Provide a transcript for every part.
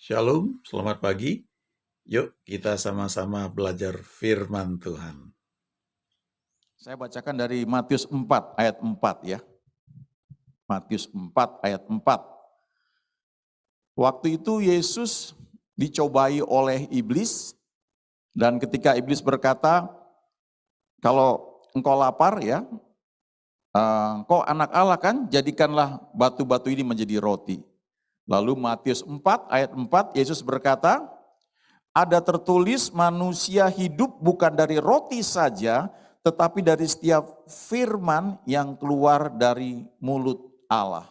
Shalom, selamat pagi. Yuk kita sama-sama belajar firman Tuhan. Saya bacakan dari Matius 4 ayat 4 ya. Matius 4 ayat 4. Waktu itu Yesus dicobai oleh iblis, dan ketika iblis berkata, kalau engkau lapar ya, engkau anak Allah kan, jadikanlah batu-batu ini menjadi roti. Lalu Matius 4 ayat 4 Yesus berkata, ada tertulis manusia hidup bukan dari roti saja, tetapi dari setiap firman yang keluar dari mulut Allah.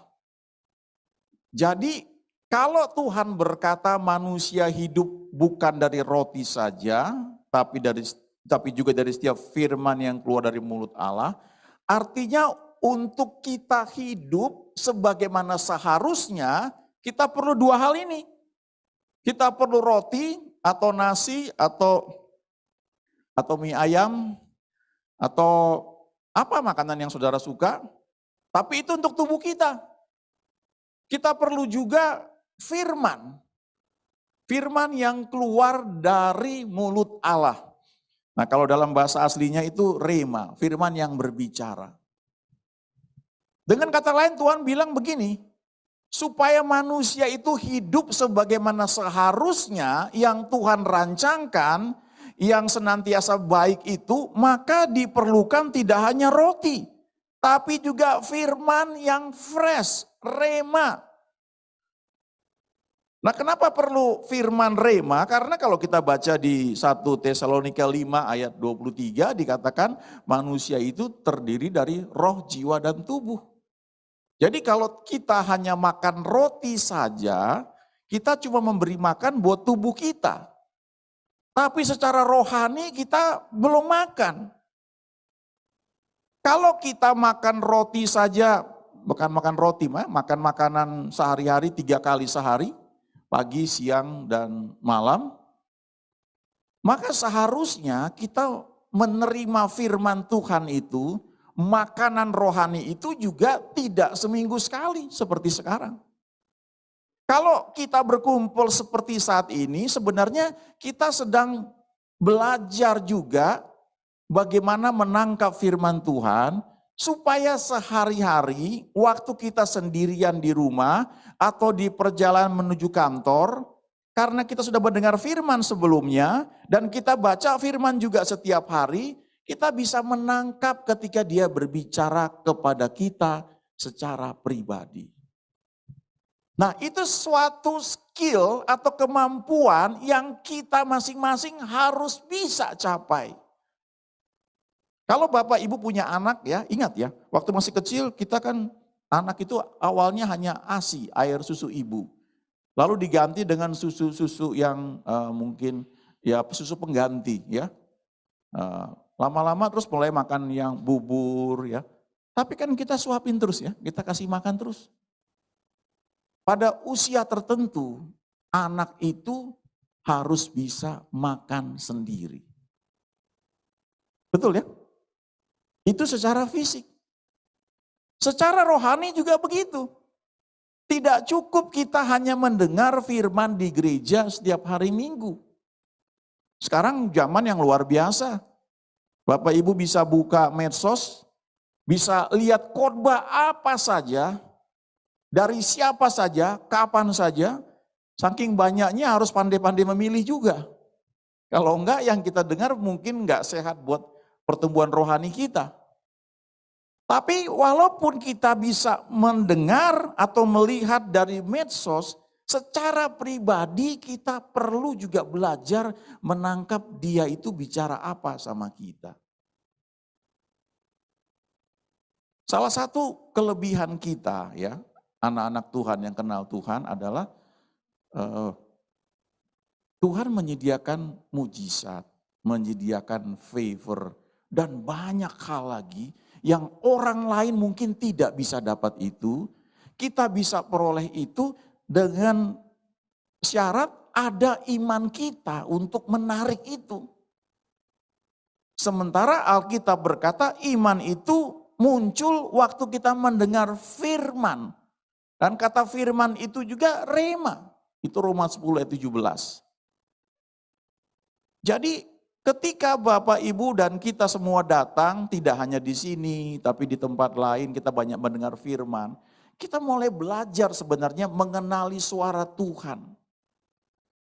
Jadi kalau Tuhan berkata manusia hidup bukan dari roti saja, tapi juga dari setiap firman yang keluar dari mulut Allah, artinya untuk kita hidup sebagaimana seharusnya, kita perlu dua hal ini. Kita perlu roti atau nasi atau mie ayam atau apa makanan yang saudara suka, tapi itu untuk tubuh kita. Kita perlu juga firman. Firman yang keluar dari mulut Allah. Nah, kalau dalam bahasa aslinya itu rema, firman yang berbicara. Dengan kata lain Tuhan bilang begini, supaya manusia itu hidup sebagaimana seharusnya yang Tuhan rancangkan, yang senantiasa baik itu, maka diperlukan tidak hanya roti, tapi juga firman yang fresh, rema. Nah, kenapa perlu firman rema? Karena kalau kita baca di 1 Tesalonika 5 ayat 23 dikatakan manusia itu terdiri dari roh, jiwa, dan tubuh. Jadi kalau kita hanya makan roti saja, kita cuma memberi makan buat tubuh kita. Tapi secara rohani kita belum makan. Kalau kita makan roti saja, bukan makan roti, makan makanan sehari-hari 3 kali sehari, pagi, siang, dan malam, maka seharusnya kita menerima firman Tuhan itu, makanan rohani itu juga tidak seminggu sekali seperti sekarang. Kalau kita berkumpul seperti saat ini, sebenarnya kita sedang belajar juga bagaimana menangkap firman Tuhan, supaya sehari-hari waktu kita sendirian di rumah atau di perjalanan menuju kantor, karena kita sudah mendengar firman sebelumnya dan kita baca firman juga setiap hari, kita bisa menangkap ketika dia berbicara kepada kita secara pribadi. Nah, itu suatu skill atau kemampuan yang kita masing-masing harus bisa capai. Kalau Bapak Ibu punya anak ya, ingat ya, waktu masih kecil kita kan anak itu awalnya hanya ASI, air susu ibu. Lalu diganti dengan susu-susu yang mungkin ya susu pengganti ya. Lama-lama terus mulai makan yang bubur ya. Tapi kan kita suapin terus ya, kita kasih makan terus. Pada usia tertentu, anak itu harus bisa makan sendiri. Betul ya? Itu secara fisik. Secara rohani juga begitu. Tidak cukup kita hanya mendengar firman di gereja setiap hari Minggu. Sekarang zaman yang luar biasa. Bapak Ibu bisa buka medsos, bisa lihat khotbah apa saja, dari siapa saja, kapan saja, saking banyaknya harus pandai-pandai memilih juga. Kalau enggak yang kita dengar mungkin enggak sehat buat pertumbuhan rohani kita. Tapi walaupun kita bisa mendengar atau melihat dari medsos, secara pribadi kita perlu juga belajar menangkap dia itu bicara apa sama kita. Salah satu kelebihan kita ya, anak-anak Tuhan yang kenal Tuhan adalah Tuhan menyediakan mujizat, menyediakan favor, dan banyak hal lagi yang orang lain mungkin tidak bisa dapat itu. Kita bisa peroleh itu dengan syarat ada iman kita untuk menarik itu. Sementara Alkitab berkata iman itu muncul waktu kita mendengar firman. Dan kata firman itu juga rema. Itu Roma 10 ayat 17. Jadi ketika Bapak Ibu dan kita semua datang, tidak hanya di sini, tapi di tempat lain kita banyak mendengar firman. Kita mulai belajar sebenarnya mengenali suara Tuhan.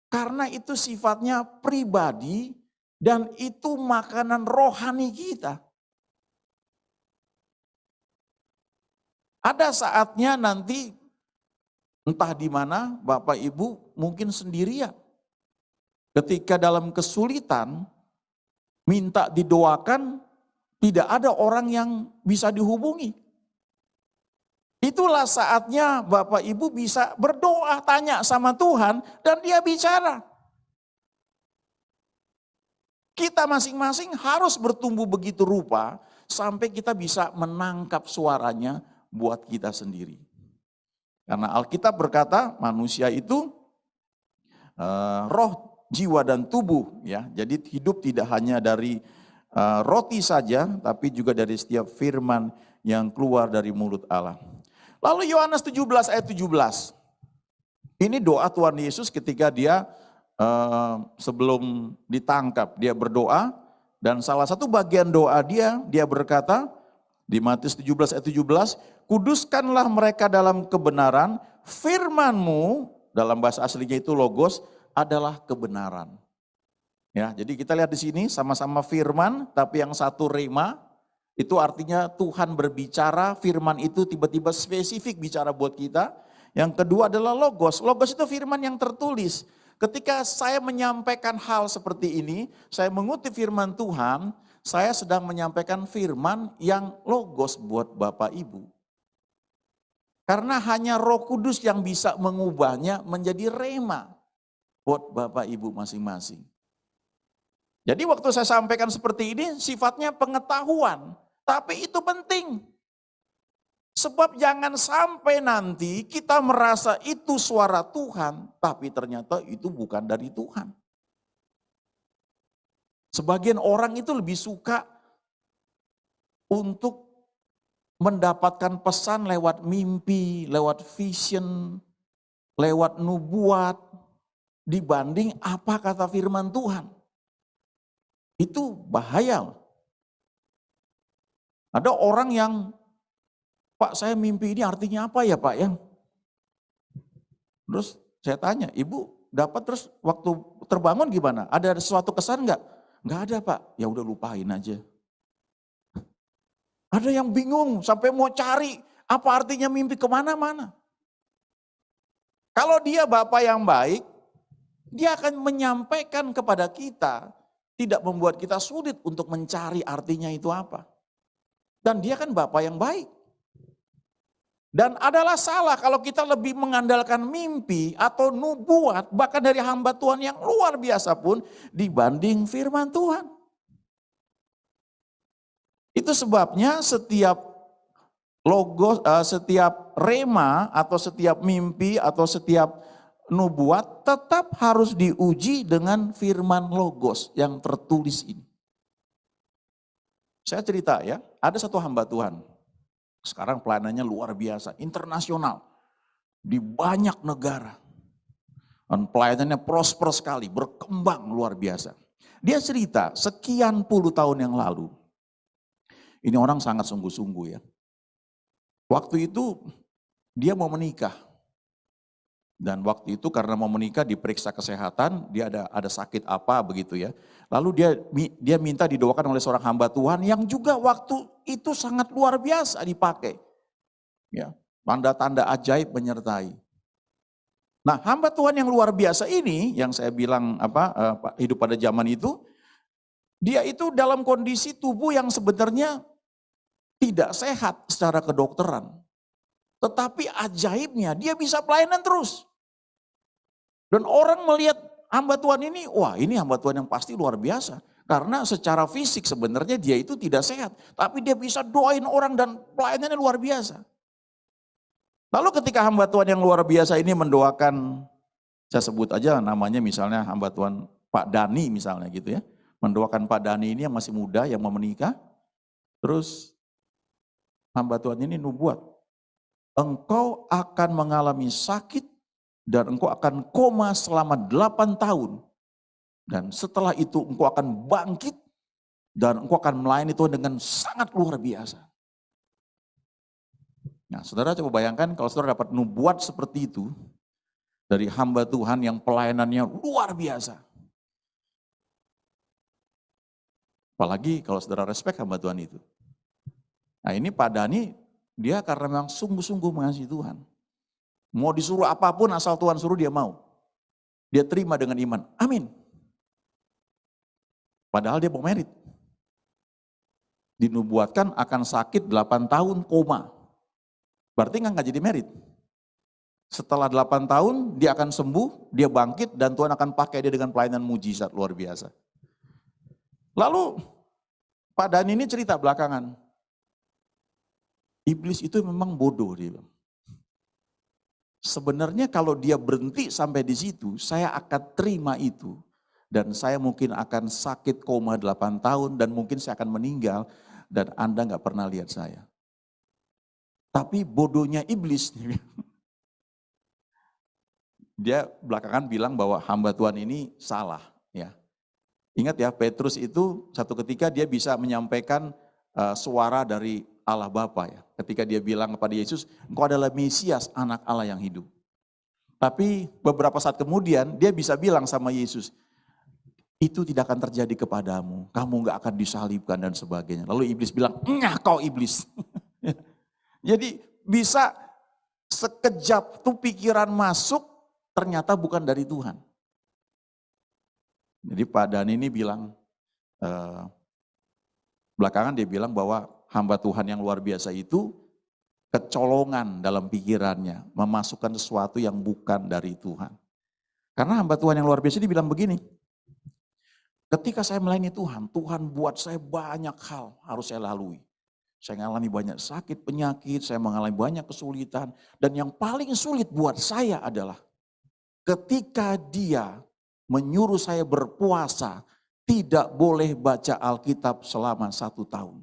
Karena itu sifatnya pribadi dan itu makanan rohani kita. Ada saatnya nanti entah di mana Bapak Ibu mungkin sendirian. Ketika dalam kesulitan minta didoakan, tidak ada orang yang bisa dihubungi. Itulah saatnya Bapak Ibu bisa berdoa, tanya sama Tuhan dan dia bicara. Kita masing-masing harus bertumbuh begitu rupa sampai kita bisa menangkap suaranya buat kita sendiri. Karena Alkitab berkata manusia itu roh, jiwa dan tubuh, ya. Jadi hidup tidak hanya dari roti saja, tapi juga dari setiap firman yang keluar dari mulut Allah. Lalu Yohanes 17 ayat 17. Ini doa Tuhan Yesus ketika dia sebelum ditangkap, dia berdoa dan salah satu bagian doa dia berkata di Matius 17 ayat 17, kuduskanlah mereka dalam kebenaran, firman-Mu, dalam bahasa aslinya itu logos, adalah kebenaran. Ya, jadi kita lihat di sini sama-sama firman, tapi yang satu rema, itu artinya Tuhan berbicara, firman itu tiba-tiba spesifik bicara buat kita. Yang kedua adalah logos, logos itu firman yang tertulis. Ketika saya menyampaikan hal seperti ini, saya mengutip firman Tuhan, saya sedang menyampaikan firman yang logos buat Bapak Ibu. Karena hanya Roh Kudus yang bisa mengubahnya menjadi rema buat Bapak Ibu masing-masing. Jadi waktu saya sampaikan seperti ini sifatnya pengetahuan, tapi itu penting. Sebab jangan sampai nanti kita merasa itu suara Tuhan, tapi ternyata itu bukan dari Tuhan. Sebagian orang itu lebih suka untuk mendapatkan pesan lewat mimpi, lewat vision, lewat nubuat, dibanding apa kata firman Tuhan. Itu bahaya. Ada orang yang, Pak saya mimpi ini artinya apa ya Pak ya? Terus saya tanya, Ibu dapat terus waktu terbangun gimana? Ada sesuatu kesan enggak? Enggak ada Pak, ya udah lupain aja. Ada yang bingung sampai mau cari apa artinya mimpi kemana-mana. Kalau dia Bapak yang baik, dia akan menyampaikan kepada kita, tidak membuat kita sulit untuk mencari artinya itu apa. Dan dia kan Bapak yang baik. Dan adalah salah kalau kita lebih mengandalkan mimpi atau nubuat, bahkan dari hamba Tuhan yang luar biasa pun dibanding firman Tuhan. Itu sebabnya setiap logos, setiap rema atau setiap mimpi atau setiap nubuat tetap harus diuji dengan firman logos yang tertulis ini. Saya cerita ya, ada satu hamba Tuhan. Sekarang pelayanannya luar biasa, internasional. Di banyak negara. Dan pelayanannya prosper sekali, berkembang luar biasa. Dia cerita sekian puluh tahun yang lalu. Ini orang sangat sungguh-sungguh ya. Waktu itu dia mau menikah. Dan waktu itu karena mau menikah diperiksa kesehatan, dia ada sakit apa begitu ya. Lalu dia minta didoakan oleh seorang hamba Tuhan yang juga waktu itu sangat luar biasa dipakai. Ya, tanda-tanda ajaib menyertai. Nah, hamba Tuhan yang luar biasa ini yang saya bilang hidup pada zaman itu, dia itu dalam kondisi tubuh yang sebenarnya tidak sehat secara kedokteran. Tetapi ajaibnya dia bisa pelayanan terus. Dan orang melihat hamba Tuhan ini, wah ini hamba Tuhan yang pasti luar biasa. Karena secara fisik sebenarnya dia itu tidak sehat. Tapi dia bisa doain orang dan pelayanannya luar biasa. Lalu ketika hamba Tuhan yang luar biasa ini mendoakan, saya sebut aja namanya misalnya hamba Tuhan Pak Dani misalnya gitu ya. Mendoakan Pak Dani ini yang masih muda, yang mau menikah. Terus hamba Tuhan ini nubuat. Engkau akan mengalami sakit dan engkau akan koma selama 8 tahun. Dan setelah itu engkau akan bangkit dan engkau akan melayani Tuhan dengan sangat luar biasa. Nah, saudara coba bayangkan kalau saudara dapat nubuat seperti itu dari hamba Tuhan yang pelayanannya luar biasa. Apalagi kalau saudara respect hamba Tuhan itu. Nah ini Pak Dhani, dia karena memang sungguh-sungguh mengasihi Tuhan. Mau disuruh apapun asal Tuhan suruh dia mau. Dia terima dengan iman, amin. Padahal dia mau merit. Dinubuatkan akan sakit 8 tahun koma. Berarti nggak jadi merit. Setelah 8 tahun dia akan sembuh, dia bangkit dan Tuhan akan pakai dia dengan pelayanan mujizat luar biasa. Lalu Pak Dhani ini cerita belakangan. Iblis itu memang bodoh dia bilang. Sebenarnya kalau dia berhenti sampai di situ, saya akan terima itu. Dan saya mungkin akan sakit koma 8 tahun dan mungkin saya akan meninggal dan Anda nggak pernah lihat saya. Tapi bodohnya iblis. Dia belakangan bilang bahwa hamba Tuhan ini salah. Ya. Ingat ya, Petrus itu satu ketika dia bisa menyampaikan suara dari Allah Bapa ya. Ketika dia bilang kepada Yesus, engkau adalah Mesias, anak Allah yang hidup. Tapi beberapa saat kemudian dia bisa bilang sama Yesus, itu tidak akan terjadi kepadamu, kamu gak akan disalibkan dan sebagainya. Lalu iblis bilang, nyah kau iblis. Jadi bisa sekejap tuh pikiran masuk, ternyata bukan dari Tuhan. Jadi Pak Dhani ini bilang, belakangan dia bilang bahwa hamba Tuhan yang luar biasa itu kecolongan dalam pikirannya, memasukkan sesuatu yang bukan dari Tuhan. Karena hamba Tuhan yang luar biasa dia bilang begini, ketika saya melayani Tuhan, Tuhan buat saya banyak hal harus saya lalui. Saya mengalami banyak sakit, penyakit, saya mengalami banyak kesulitan. Dan yang paling sulit buat saya adalah ketika dia menyuruh saya berpuasa, tidak boleh baca Alkitab selama 1 tahun.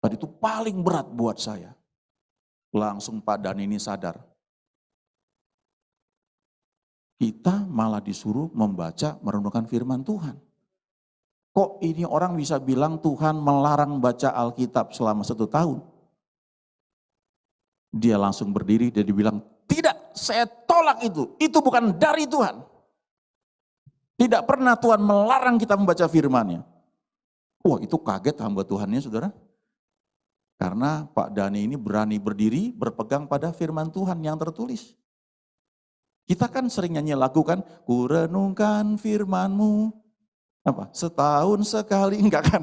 Dan itu paling berat buat saya. Langsung Pak Dhani ini sadar. Kita malah disuruh membaca, merenungkan firman Tuhan. Kok ini orang bisa bilang Tuhan melarang baca Alkitab selama 1 tahun? Dia langsung berdiri dan dibilang, tidak, saya tolak itu. Itu bukan dari Tuhan. Tidak pernah Tuhan melarang kita membaca firman-Nya. Wah, itu kaget hamba Tuhannya, saudara. Karena Pak Dhani ini berani berdiri, berpegang pada firman Tuhan yang tertulis. Kita kan sering nyanyi lagu kan, ku renungkan firman-Mu. Apa? Setahun sekali, enggak kan?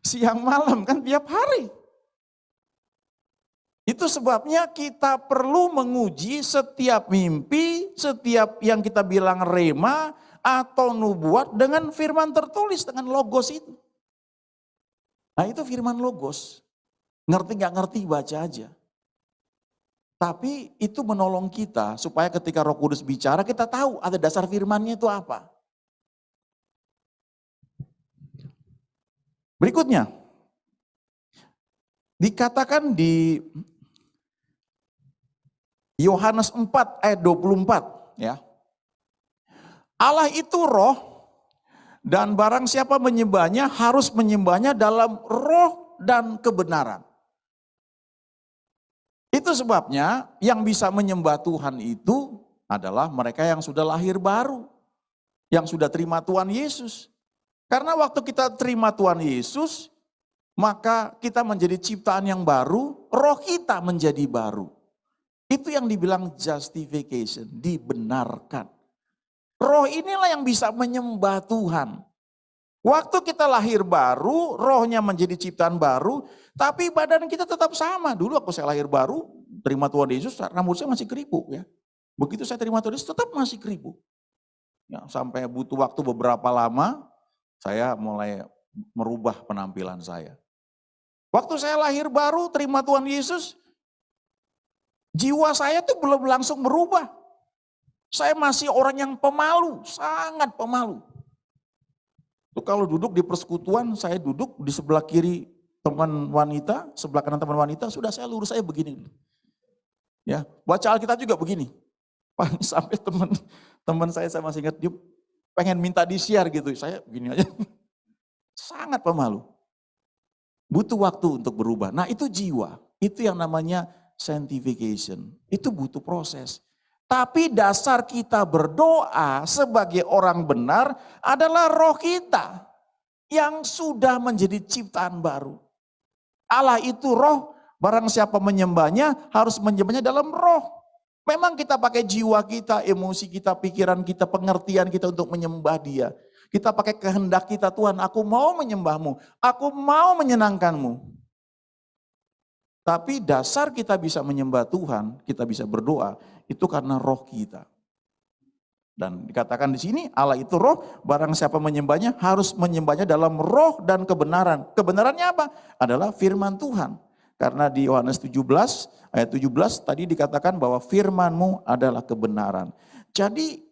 Siang malam kan tiap hari. Itu sebabnya kita perlu menguji setiap mimpi, setiap yang kita bilang rema atau nubuat dengan firman tertulis, dengan logos itu. Nah itu firman logos. Ngerti nggak ngerti baca aja. Tapi itu menolong kita supaya ketika Roh Kudus bicara kita tahu ada dasar firmannya itu apa. Berikutnya, dikatakan di Yohanes 4 ayat 24 ya. Allah itu roh dan barang siapa menyembahnya harus menyembahnya dalam roh dan kebenaran. Itu sebabnya yang bisa menyembah Tuhan itu adalah mereka yang sudah lahir baru, yang sudah terima Tuhan Yesus. Karena waktu kita terima Tuhan Yesus, maka kita menjadi ciptaan yang baru, roh kita menjadi baru. Itu yang dibilang justification, dibenarkan. Roh inilah yang bisa menyembah Tuhan. Waktu kita lahir baru, rohnya menjadi ciptaan baru, tapi badan kita tetap sama. Dulu aku saya lahir baru, terima Tuhan Yesus, rambut saya masih keribu ya. Begitu saya terima Tuhan Yesus, tetap masih keribu. Ya, sampai butuh waktu beberapa lama, saya mulai merubah penampilan saya. Waktu saya lahir baru, terima Tuhan Yesus, jiwa saya tuh belum langsung berubah. Saya masih orang yang pemalu, sangat pemalu. Tuh kalau duduk di persekutuan, saya duduk di sebelah kiri teman wanita, sebelah kanan teman wanita, sudah saya lurus saya begini. Ya, baca Alkitab juga begini. Sampai teman saya masih ingat, dia pengen minta di-share gitu. Saya gini aja, sangat pemalu. Butuh waktu untuk berubah. Nah itu jiwa, itu yang namanya sanctification. Itu butuh proses. Tapi dasar kita berdoa sebagai orang benar adalah roh kita yang sudah menjadi ciptaan baru. Allah itu roh, barang siapa menyembahnya harus menyembahnya dalam roh. Memang kita pakai jiwa kita, emosi kita, pikiran kita, pengertian kita untuk menyembah Dia. Kita pakai kehendak kita, Tuhan aku mau menyembahmu, aku mau menyenangkanmu. Tapi dasar kita bisa menyembah Tuhan, kita bisa berdoa, itu karena roh kita. Dan dikatakan di sini Allah itu roh, barang siapa menyembahnya harus menyembahnya dalam roh dan kebenaran. Kebenarannya apa? Adalah firman Tuhan. Karena di Yohanes 17 ayat 17 tadi dikatakan bahwa firman-Mu adalah kebenaran. Jadi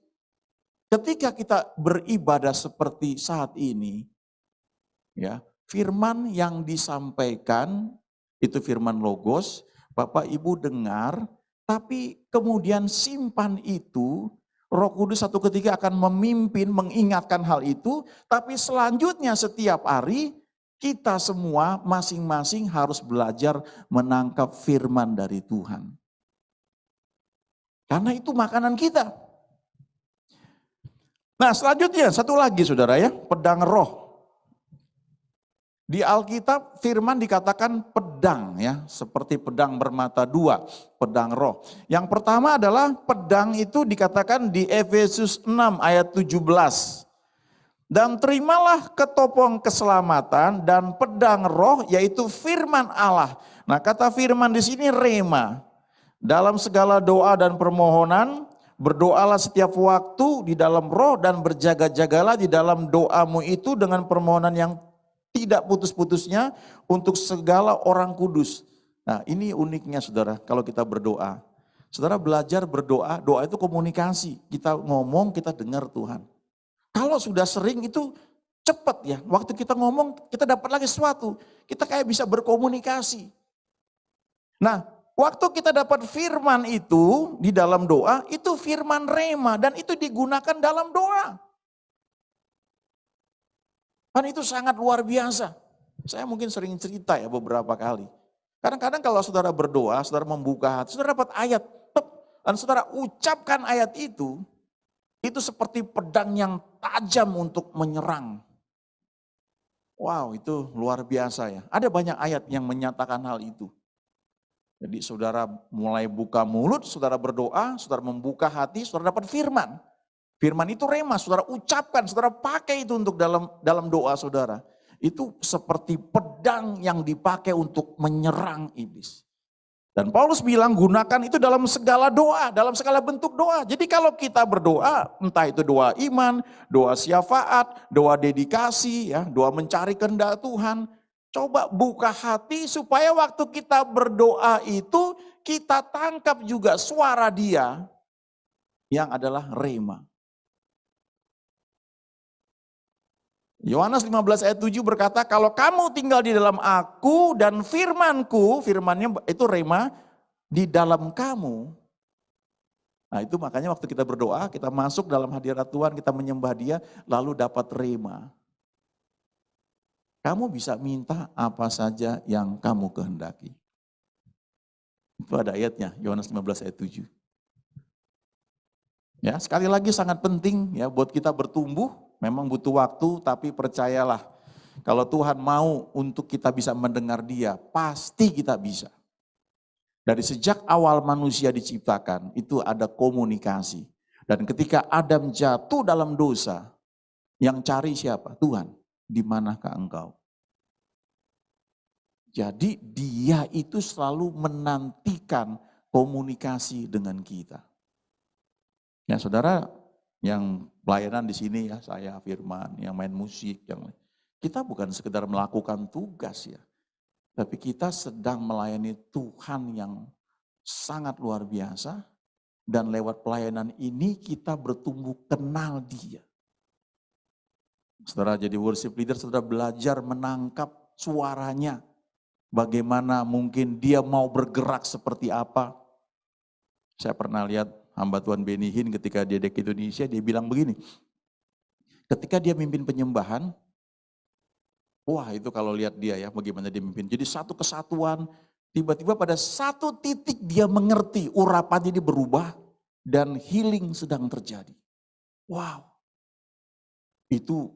ketika kita beribadah seperti saat ini, ya, firman yang disampaikan itu firman logos, Bapak Ibu dengar, tapi kemudian simpan itu, Roh Kudus satu ketika akan memimpin, mengingatkan hal itu, tapi selanjutnya setiap hari kita semua masing-masing harus belajar menangkap firman dari Tuhan. Karena itu makanan kita. Nah selanjutnya satu lagi saudara ya, pedang roh. Di Alkitab firman dikatakan pedang ya, seperti pedang bermata dua, pedang roh. Yang pertama adalah pedang itu dikatakan di Efesus 6 ayat 17. Dan terimalah ketopong keselamatan dan pedang roh yaitu firman Allah. Nah kata firman di sini rema. Dalam segala doa dan permohonan berdoalah setiap waktu di dalam roh dan berjaga-jagalah di dalam doamu itu dengan permohonan yang tidak putus-putusnya untuk segala orang kudus. Nah ini uniknya saudara kalau kita berdoa. Saudara belajar berdoa, doa itu komunikasi. Kita ngomong, kita dengar Tuhan. Kalau sudah sering itu cepat ya. Waktu kita ngomong kita dapat lagi sesuatu. Kita kayak bisa berkomunikasi. Nah waktu kita dapat firman itu di dalam doa, itu firman rema dan itu digunakan dalam doa. Kan itu sangat luar biasa. Saya mungkin sering cerita ya beberapa kali. Kadang-kadang kalau saudara berdoa, saudara membuka hati, saudara dapat ayat, dan saudara ucapkan ayat itu seperti pedang yang tajam untuk menyerang. Wow, itu luar biasa ya. Ada banyak ayat yang menyatakan hal itu. Jadi saudara mulai buka mulut, saudara berdoa, saudara membuka hati, saudara dapat firman. Firman itu rema, saudara ucapkan, saudara pakai itu untuk dalam doa saudara. Itu seperti pedang yang dipakai untuk menyerang iblis. Dan Paulus bilang gunakan itu dalam segala doa, dalam segala bentuk doa. Jadi kalau kita berdoa, entah itu doa iman, doa syafaat, doa dedikasi, ya, doa mencari kehendak Tuhan. Coba buka hati supaya waktu kita berdoa itu kita tangkap juga suara Dia yang adalah rema. Yohanes 15 ayat 7 berkata, kalau kamu tinggal di dalam aku dan firmanku, firmannya itu rema, di dalam kamu. Nah itu makanya waktu kita berdoa, kita masuk dalam hadirat Tuhan, kita menyembah Dia, lalu dapat rema. Kamu bisa minta apa saja yang kamu kehendaki. Itu ada ayatnya, Yohanes 15 ayat 7. Ya, sekali lagi sangat penting ya buat kita bertumbuh. Memang butuh waktu, tapi percayalah, kalau Tuhan mau untuk kita bisa mendengar Dia, pasti kita bisa. Dari sejak awal manusia diciptakan, itu ada komunikasi. Dan ketika Adam jatuh dalam dosa, yang cari siapa? Tuhan, di manakah engkau? Jadi Dia itu selalu menantikan komunikasi dengan kita. Ya saudara, yang pelayanan di sini ya, saya Firman, yang main musik, yang kita bukan sekedar melakukan tugas ya, tapi kita sedang melayani Tuhan yang sangat luar biasa, dan lewat pelayanan ini kita bertumbuh kenal Dia. Saudara jadi worship leader, saudara belajar menangkap suaranya, bagaimana mungkin Dia mau bergerak seperti apa. Saya pernah lihat hamba Tuhan Benny Hinn ketika dia ke Indonesia, dia bilang begini, ketika dia mimpin penyembahan, wah itu kalau lihat dia ya bagaimana dia mimpin. Jadi satu kesatuan, tiba-tiba pada satu titik dia mengerti urapannya ini berubah dan healing sedang terjadi. Wow, itu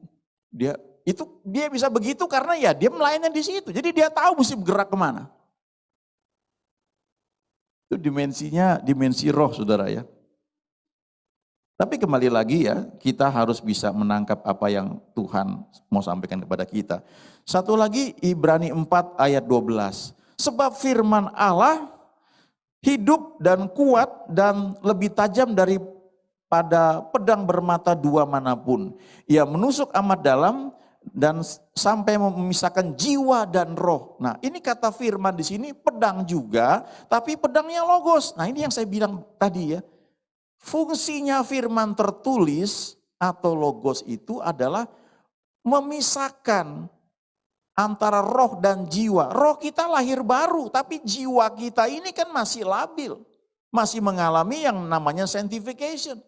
dia bisa begitu karena ya dia melayani di situ. Jadi dia tahu mesti bergerak kemana. Itu dimensinya, dimensi roh saudara ya. Tapi kembali lagi ya, kita harus bisa menangkap apa yang Tuhan mau sampaikan kepada kita. Satu lagi Ibrani 4 ayat 12. Sebab firman Allah hidup dan kuat dan lebih tajam daripada pedang bermata dua manapun. Ia menusuk amat dalam dan sampai memisahkan jiwa dan roh. Nah ini kata firman di sini pedang juga, tapi pedangnya logos. Nah ini yang saya bilang tadi ya. Fungsinya firman tertulis atau logos itu adalah memisahkan antara roh dan jiwa. Roh kita lahir baru, tapi jiwa kita ini kan masih labil. Masih mengalami yang namanya sanctification.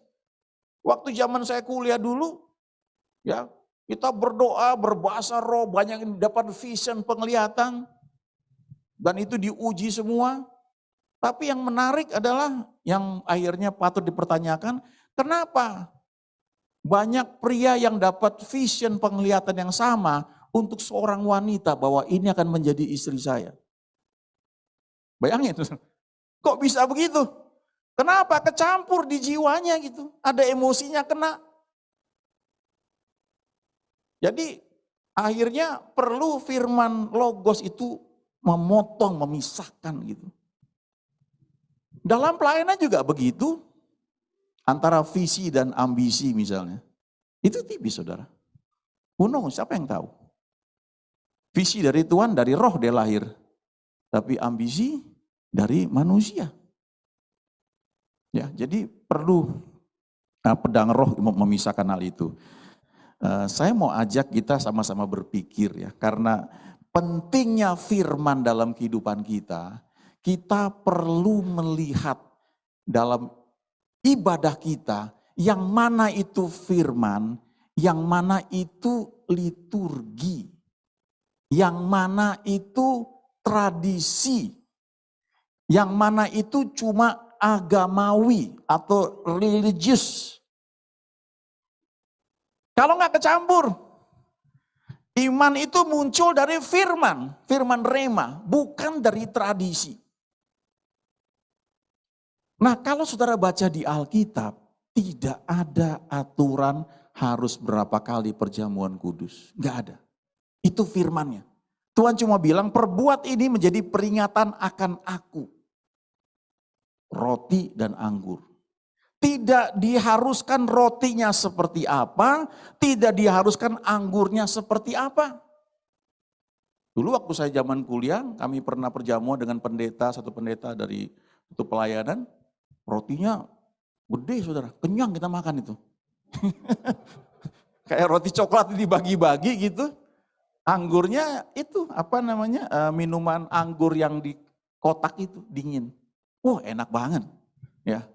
Waktu zaman saya kuliah dulu, ya kita berdoa, berbahasa roh, banyak yang dapat vision, penglihatan. Dan itu diuji semua. Tapi yang menarik adalah yang akhirnya patut dipertanyakan, kenapa banyak pria yang dapat vision penglihatan yang sama untuk seorang wanita bahwa ini akan menjadi istri saya. Bayangin, kok bisa begitu? Kenapa? Kecampur di jiwanya gitu, ada emosinya kena. Jadi akhirnya perlu firman logos itu memotong, memisahkan gitu. Dalam pelayanan juga begitu, antara visi dan ambisi misalnya. Itu tipis saudara. Siapa yang tahu? Visi dari Tuhan, dari roh dia lahir. Tapi ambisi dari manusia. Ya, jadi perlu pedang roh memisahkan hal itu. Saya mau ajak kita sama-sama berpikir ya, karena pentingnya firman dalam kehidupan kita, kita perlu melihat dalam ibadah kita yang mana itu firman, yang mana itu liturgi, yang mana itu tradisi, yang mana itu cuma agamawi atau religius. Kalau nggak kecampur, iman itu muncul dari firman, firman rema, bukan dari tradisi. Nah kalau saudara baca di Alkitab, tidak ada aturan harus berapa kali perjamuan kudus. Nggak ada. Itu firmannya. Tuhan cuma bilang perbuat ini menjadi peringatan akan aku. Roti dan anggur. Tidak diharuskan rotinya seperti apa, tidak diharuskan anggurnya seperti apa. Dulu waktu saya zaman kuliah, kami pernah perjamuan dengan satu pendeta dari itu pelayanan. Rotinya gede saudara, kenyang kita makan itu. Kayak roti coklat dibagi-bagi gitu. Anggurnya itu minuman anggur yang di kotak itu dingin. Wah enak banget ya.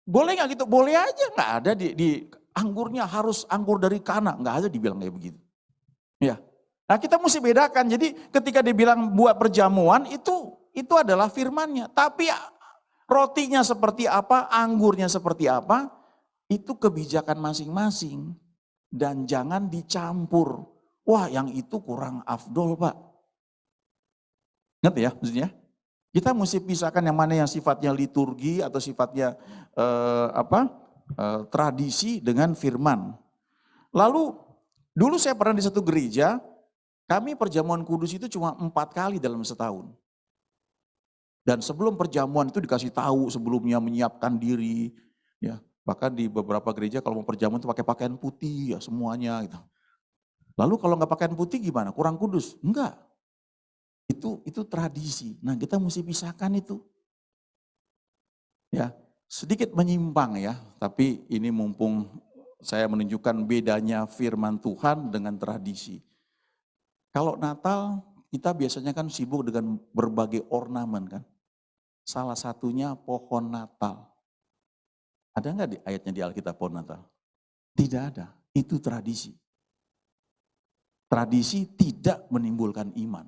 Boleh nggak gitu? Boleh aja, nggak ada di anggurnya harus anggur dari Kana, nggak ada dibilang kayak begitu. Ya. Nah kita mesti bedakan. Jadi ketika dibilang buat perjamuan itu adalah firmannya. Tapi rotinya seperti apa, anggurnya seperti apa, itu kebijakan masing-masing. Dan jangan dicampur. Wah yang itu kurang afdol Pak. Ngerti ya maksudnya? Kita mesti pisahkan yang mana yang sifatnya liturgi atau sifatnya tradisi dengan firman. Lalu dulu saya pernah di satu gereja, kami perjamuan kudus itu cuma 4 kali dalam setahun. Dan sebelum perjamuan itu dikasih tahu sebelumnya menyiapkan diri. Ya, bahkan di beberapa gereja kalau mau perjamuan itu pakai pakaian putih ya semuanya gitu. Lalu kalau nggak pakaian putih gimana? Kurang kudus? Enggak. Itu tradisi. Nah kita mesti pisahkan itu. Ya, sedikit menyimpang ya, tapi ini mumpung saya menunjukkan bedanya firman Tuhan dengan tradisi. Kalau Natal kita biasanya kan sibuk dengan berbagai ornamen kan. Salah satunya pohon Natal. Ada nggak di ayatnya di Alkitab pohon Natal? Tidak ada, itu tradisi. Tradisi tidak menimbulkan iman.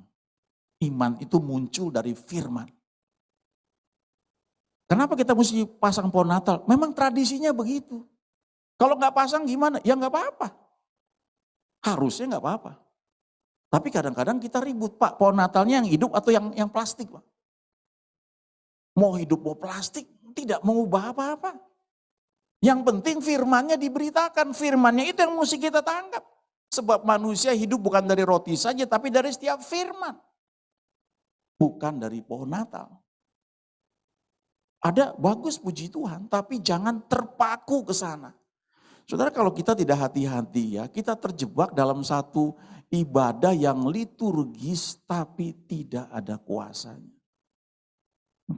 Iman itu muncul dari firman. Kenapa kita mesti pasang pohon Natal? Memang tradisinya begitu. Kalau nggak pasang gimana? Ya nggak apa-apa. Harusnya nggak apa-apa. Tapi kadang-kadang kita ribut, Pak, pohon Natalnya yang hidup atau yang plastik, Pak? Mau hidup mau plastik, tidak mengubah apa-apa. Yang penting firmannya diberitakan, firmannya itu yang mesti kita tangkap. Sebab manusia hidup bukan dari roti saja, tapi dari setiap firman. Bukan dari pohon Natal. Ada bagus puji Tuhan, tapi jangan terpaku ke sana. Saudara, kalau kita tidak hati-hati ya, kita terjebak dalam satu ibadah yang liturgis tapi tidak ada kuasanya.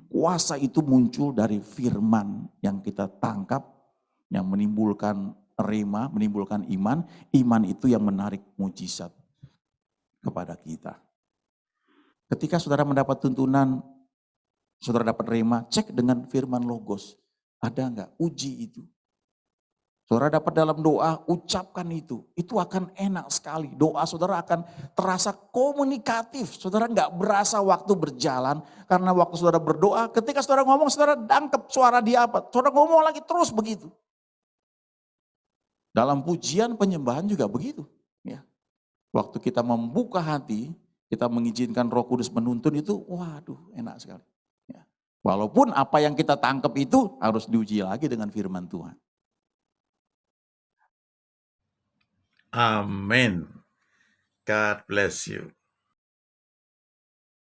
Kuasa itu muncul dari firman yang kita tangkap, yang menimbulkan rema, menimbulkan iman. Iman itu yang menarik mujizat kepada kita. Ketika saudara mendapat tuntunan, saudara dapat rema, cek dengan firman logos. Ada enggak? Uji itu. Saudara dapat dalam doa, ucapkan itu. Itu akan enak sekali. Doa saudara akan terasa komunikatif. Saudara enggak berasa waktu berjalan. Karena waktu saudara berdoa, ketika saudara ngomong, saudara dangkep suara dia apa. Saudara ngomong lagi terus begitu. Dalam pujian penyembahan juga begitu. Ya. Waktu kita membuka hati, kita mengizinkan Roh Kudus menuntun itu, waduh enak sekali. Ya. Walaupun apa yang kita tangkap itu harus diuji lagi dengan firman Tuhan. Amin. God bless you.